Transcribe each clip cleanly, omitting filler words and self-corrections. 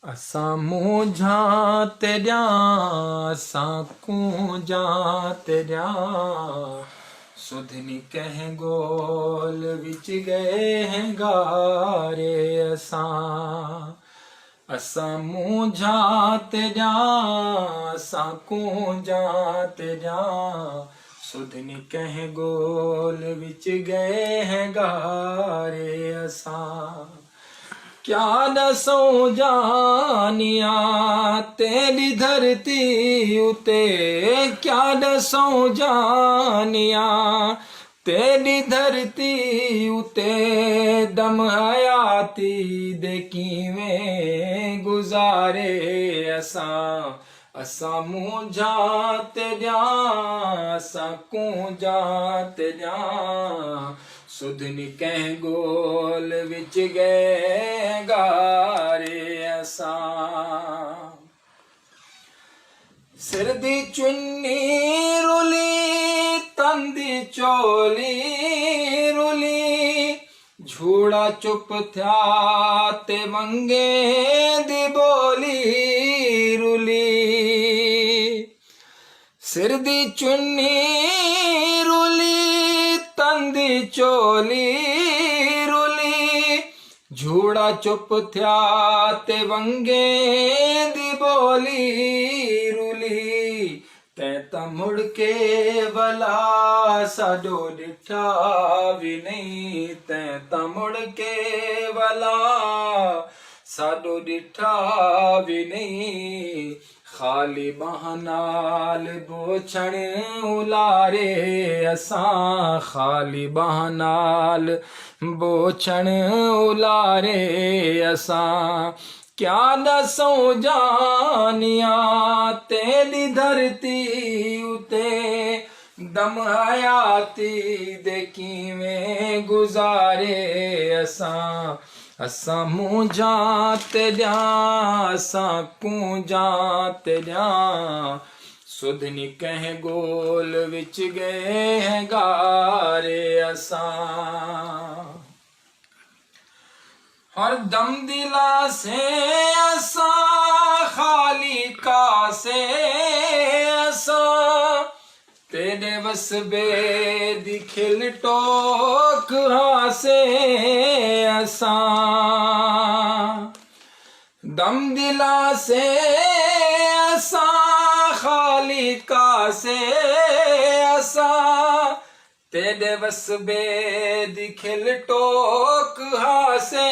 असां मुंझा तेरिया असां कूंजा तेरिया सुधनी कह गोल विच गए हैं गारे असां मुंझा तेरिया असां कूंजा तेरिया सुधनी कह गोल विच गए हैं गारे क्या दसों जानिया तेरी धरती उते क्या दसों जानिया तेरी धरती उते दम हयाती दे किवें गुजारे असां मुंझा तेरिया असां कूंजा तेरिया सुधनी कह गोल विच गए गारे सिर दी चुन्नी रुली तंदी चोली रुली झूड़ा चुप थया ते मंगे दी बोली रुली सिर दी चुन्नी रुली तंदी चोली रुली झूड़ा चुप थया ते वंगे दी बोली रुली तैं मुड़ के वला साडो डिठा भी नहीं तैं मुड़ के वला साडो डिठा भी नहीं खाली बहनाल बोछण उलारे असां खाली बहनाल बोछण उलारे असां क्या दसों जानिया तेरी धरती उते दम हयाती दे किवें गुजारे असां मुंझा तेरिया असां कूंजा तेरिया सुधनी कह गोल विच गए हैं गारे हर दम दिला से असां खाली का से असां तेरे वसबे दी खिल टोक हासे असां दम दिला से असां खाली का से असां तेरे वसबे दी खिल टोक हासे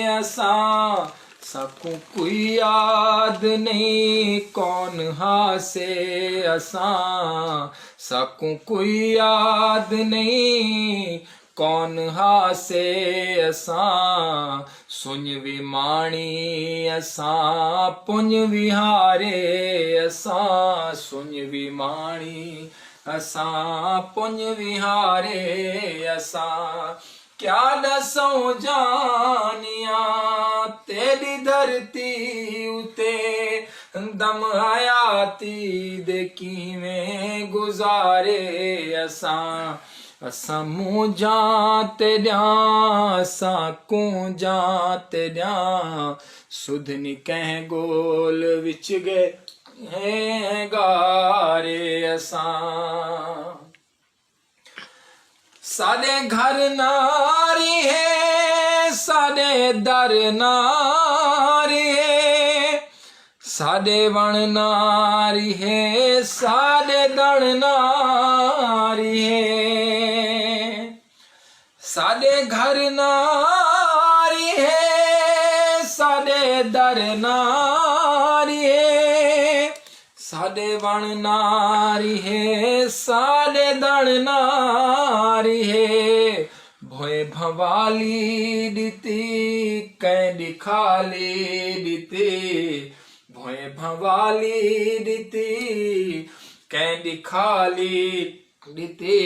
असां सकूं कोई याद नहीं कौन हासे असां सकूं कोई याद नहीं कौन हासे असां सुन विमाणी असां पुंज विहारे असां सुन विमाणी असां पुंज विहारे असां क्या दसों जानिया तेरी धरती उते दम हयाती दे किवें गुजारे असां मुंझा तेरिया असां कूंजा तेरिया सुधनी कह गोल विच गए हैं गारे साडे घर नारी है साडे दर नारी है साडे वण नारी है साडे दण नारी है साडे घर नारी है साडे दर नारी है साडे वण नारी है साडे दण नारी है भोए भवाली दिती कैंडी खाली दिती भोए भवाली दिती कैंडी खाली दिती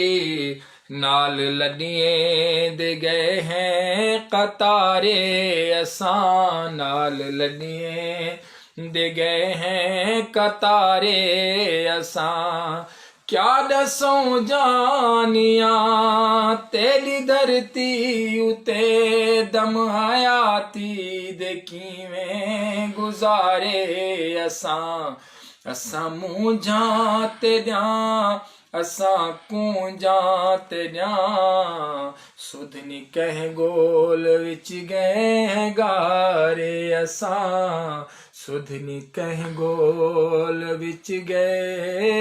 नाल लडिए दे गए हैं कतारे असां नाल लडिए दे गए हैं कतारे असां क्या दसों जानिया तेरी धरती उते दम हयाती दे किवें गुजारे असां असां मूंझां ते ॾियां असां कूंजां ते ॾियां सुधनी कंहिं गोल विच गए गारे असां सुधनी कंहिं गोल विच गए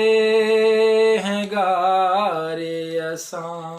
हैं गारे असां।